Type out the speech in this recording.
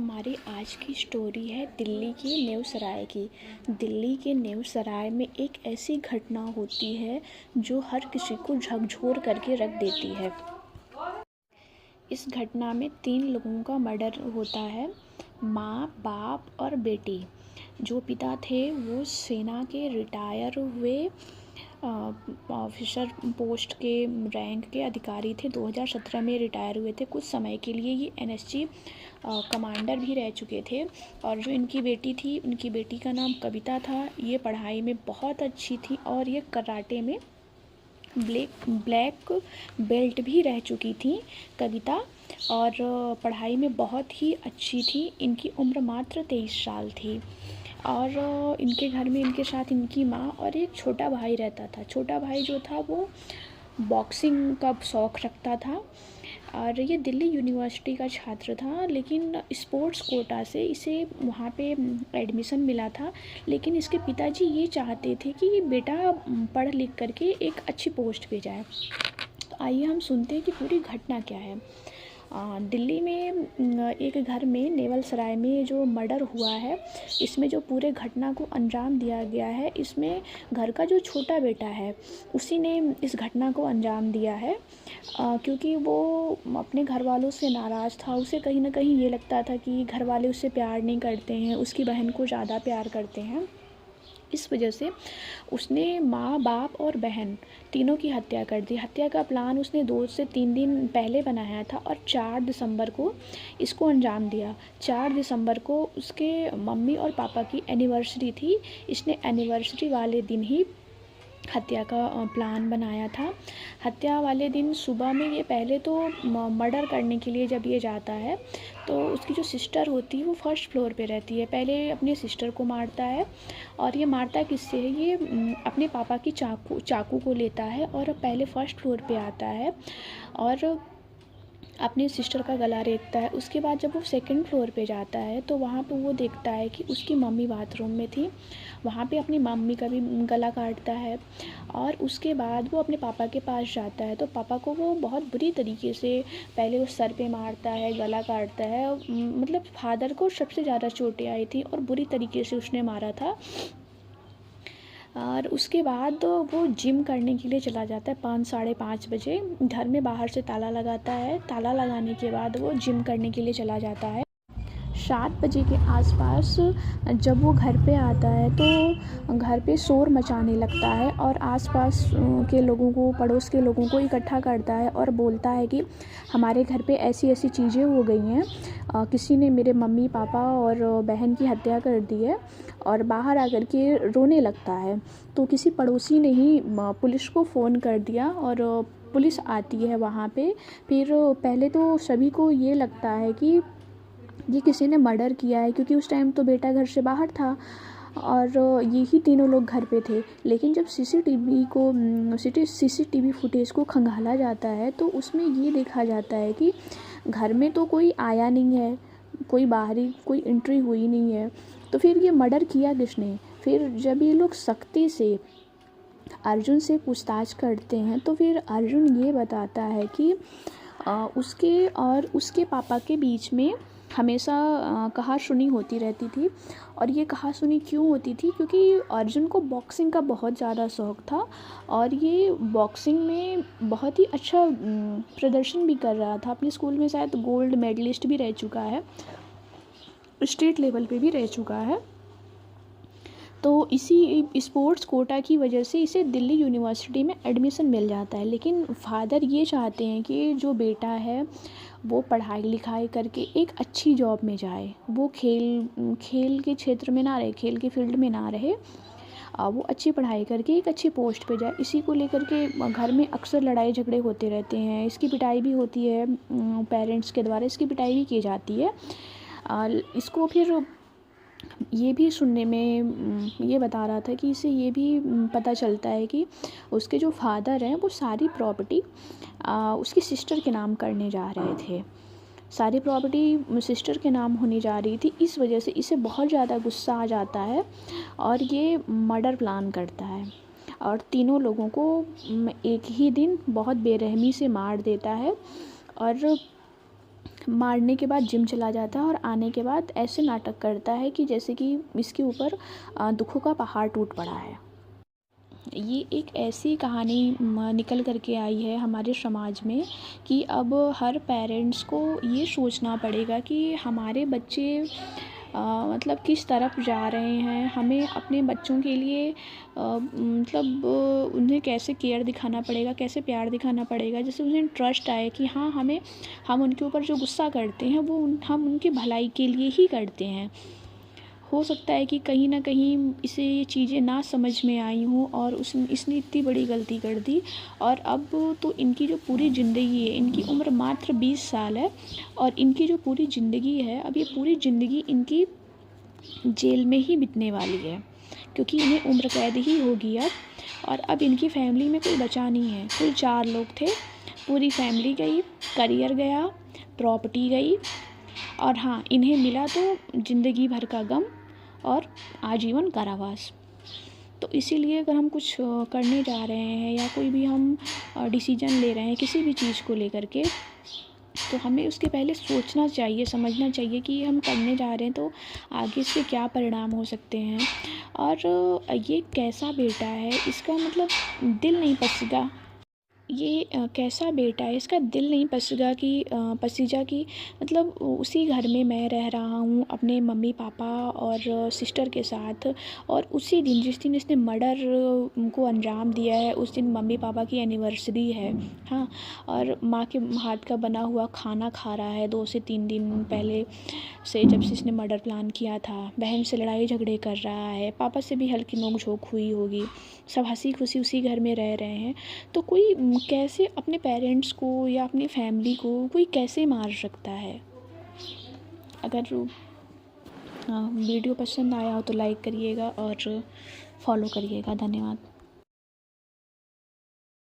हमारी आज की स्टोरी है दिल्ली के नेव सराय की। दिल्ली के नेव सराय में एक ऐसी घटना होती है जो हर किसी को झकझोर करके रख देती है। इस घटना में 3 लोगों का मर्डर होता है, माँ, बाप और बेटी। जो पिता थे वो सेना के रिटायर हुए ऑफिसर पोस्ट के रैंक के अधिकारी थे। 2017 में रिटायर हुए थे। कुछ समय के लिए ये एनएसजी कमांडर भी रह चुके थे। और जो इनकी बेटी थी, उनकी बेटी का नाम कविता था। ये पढ़ाई में बहुत अच्छी थी और ये कराटे में ब्लैक बेल्ट भी रह चुकी थी कविता, और पढ़ाई में बहुत ही अच्छी थी। इनकी उम्र मात्र 23 साल थी। और इनके घर में इनके साथ इनकी माँ और एक छोटा भाई रहता था। छोटा भाई जो था वो बॉक्सिंग का शौक़ रखता था और ये दिल्ली यूनिवर्सिटी का छात्र था, लेकिन स्पोर्ट्स कोटा से इसे वहाँ पे एडमिशन मिला था। लेकिन इसके पिताजी ये चाहते थे कि बेटा पढ़ लिख करके एक अच्छी पोस्ट पे जाए। तो आइए हम सुनते हैं कि पूरी घटना क्या है। दिल्ली में एक घर में नेवल सराय में जो मर्डर हुआ है, इसमें जो पूरे घटना को अंजाम दिया गया है, इसमें घर का जो छोटा बेटा है उसी ने इस घटना को अंजाम दिया है। क्योंकि वो अपने घर वालों से नाराज़ था। उसे कहीं ना कहीं ये लगता था कि घर वाले उससे प्यार नहीं करते हैं, उसकी बहन को ज़्यादा प्यार करते हैं। इस वजह से उसने माँ, बाप और बहन तीनों की हत्या कर दी। हत्या का प्लान उसने 2 से 3 दिन पहले बनाया था और 4 दिसंबर को इसको अंजाम दिया। 4 दिसंबर को उसके मम्मी और पापा की एनिवर्सरी थी। इसने एनिवर्सरी वाले दिन ही हत्या का प्लान बनाया था। हत्या वाले दिन सुबह में ये पहले तो मर्डर करने के लिए जब ये जाता है तो उसकी जो सिस्टर होती है वो फर्स्ट फ्लोर पे रहती है। पहले अपनी सिस्टर को मारता है। और ये मारता किससे है, ये अपने पापा की चाकू को लेता है और पहले फर्स्ट फ्लोर पे आता है और अपनी सिस्टर का गला रेतता है। उसके बाद जब वो सेकंड फ्लोर पे जाता है तो वहाँ पे वो देखता है कि उसकी मम्मी बाथरूम में थी। वहाँ पे अपनी मम्मी का भी गला काटता है और उसके बाद वो अपने पापा के पास जाता है। तो पापा को वो बहुत बुरी तरीके से पहले उस सर पे मारता है, गला काटता है। मतलब फादर को सबसे ज़्यादा चोटें आई थी और बुरी तरीके से उसने मारा था। और उसके बाद वो जिम करने के लिए चला जाता है 5 साढ़े 5 बजे। घर में बाहर से ताला लगाता है। ताला लगाने के बाद वो जिम करने के लिए चला जाता है। 7 बजे के आसपास जब वो घर पे आता है तो घर पे शोर मचाने लगता है और आसपास के लोगों को, पड़ोस के लोगों को इकट्ठा करता है और बोलता है कि हमारे घर पे ऐसी ऐसी चीज़ें हो गई हैं, किसी ने मेरे मम्मी पापा और बहन की हत्या कर दी है। और बाहर आकर के रोने लगता है। तो किसी पड़ोसी ने ही पुलिस को फ़ोन कर दिया और पुलिस आती है वहाँ पे। फिर पहले तो सभी को ये लगता है कि ये किसी ने मर्डर किया है, क्योंकि उस टाइम तो बेटा घर से बाहर था और यही तीनों लोग घर पे थे। लेकिन जब सीसीटीवी फुटेज को खंगाला जाता है तो उसमें ये देखा जाता है कि घर में तो कोई आया नहीं है, कोई बाहरी कोई एंट्री हुई नहीं है। तो फिर ये मर्डर किया किसने? फिर जब ये लोग सख्ती से अर्जुन से पूछताछ करते हैं तो फिर अर्जुन ये बताता है कि उसके और उसके पापा के बीच में हमेशा कहा-सुनी होती रहती थी। और ये कहा-सुनी क्यों होती थी? क्योंकि अर्जुन को बॉक्सिंग का बहुत ज़्यादा शौक़ था और ये बॉक्सिंग में बहुत ही अच्छा प्रदर्शन भी कर रहा था। अपने स्कूल में शायद गोल्ड मेडलिस्ट भी रह चुका है, स्टेट लेवल पे भी रह चुका है। तो इसी स्पोर्ट्स कोटा की वजह से इसे दिल्ली यूनिवर्सिटी में एडमिशन मिल जाता है। लेकिन फादर ये चाहते हैं कि जो बेटा है वो पढ़ाई लिखाई करके एक अच्छी जॉब में जाए। वो खेल के क्षेत्र में ना रहे, खेल के फील्ड में ना रहे। वो अच्छी पढ़ाई करके एक अच्छी पोस्ट पे जाए। इसी को लेकर के घर में अक्सर लड़ाई झगड़े होते रहते हैं। इसकी पिटाई भी होती है, पेरेंट्स के द्वारा इसकी पिटाई भी की जाती है। इसको फिर ये भी सुनने में ये बता रहा था कि इसे ये भी पता चलता है कि उसके जो फादर हैं वो सारी प्रॉपर्टी उसकी सिस्टर के नाम करने जा रहे थे। सारी प्रॉपर्टी सिस्टर के नाम होने जा रही थी। इस वजह से इसे बहुत ज़्यादा गुस्सा आ जाता है और ये मर्डर प्लान करता है और तीनों लोगों को एक ही दिन बहुत बेरहमी से मार देता है। और मारने के बाद जिम चला जाता है और आने के बाद ऐसे नाटक करता है कि जैसे कि इसके ऊपर दुखों का पहाड़ टूट पड़ा है। ये एक ऐसी कहानी निकल कर के आई है हमारे समाज में कि अब हर पेरेंट्स को ये सोचना पड़ेगा कि हमारे बच्चे मतलब किस तरफ जा रहे हैं। हमें अपने बच्चों के लिए मतलब उन्हें कैसे केयर दिखाना पड़ेगा, कैसे प्यार दिखाना पड़ेगा, जिससे उन्हें ट्रस्ट आए कि हाँ, हम उनके ऊपर जो गुस्सा करते हैं वो हम उनकी भलाई के लिए ही करते हैं। हो सकता है कि कहीं ना कहीं इसे ये चीज़ें ना समझ में आई हों और इसने इतनी बड़ी गलती कर दी, और अब तो इनकी जो पूरी ज़िंदगी है, इनकी उम्र मात्र 20 साल है, और इनकी जो पूरी ज़िंदगी है, अब ये पूरी ज़िंदगी इनकी जेल में ही बीतने वाली है, क्योंकि इन्हें उम्र कैद ही होगी अब। और अब इनकी फैमिली में कोई बचा नहीं है। कुल 4 लोग थे, पूरी फैमिली गई, करियर गया, प्रॉपर्टी गई, और हाँ, इन्हें मिला तो ज़िंदगी भर का गम और आजीवन कारावास। तो इसीलिए अगर हम कुछ करने जा रहे हैं या कोई भी हम डिसीजन ले रहे हैं किसी भी चीज़ को लेकर के, तो हमें उसके पहले सोचना चाहिए, समझना चाहिए कि हम करने जा रहे हैं तो आगे इसके क्या परिणाम हो सकते हैं। और ये कैसा बेटा है, इसका मतलब दिल नहीं पसेगा। ये कैसा बेटा है, इसका दिल नहीं पसीजा कि मतलब उसी घर में मैं रह रहा हूँ अपने मम्मी पापा और सिस्टर के साथ, और उसी दिन जिस दिन इसने मर्डर को अंजाम दिया है उस दिन मम्मी पापा की एनिवर्सरी है। हाँ, और माँ के हाथ का बना हुआ खाना खा रहा है 2 से 3 दिन पहले से, जब से इसने मर्डर प्लान किया था। बहन से लड़ाई झगड़े कर रहा है, पापा से भी हल्की नोक झोंक हुई होगी, सब हंसी खुशी उसी घर में रह रहे हैं। तो कोई कैसे अपने पेरेंट्स को या अपनी फैमिली को कोई कैसे मार सकता है। अगर वीडियो पसंद आया हो तो लाइक करिएगा और फॉलो करिएगा। धन्यवाद।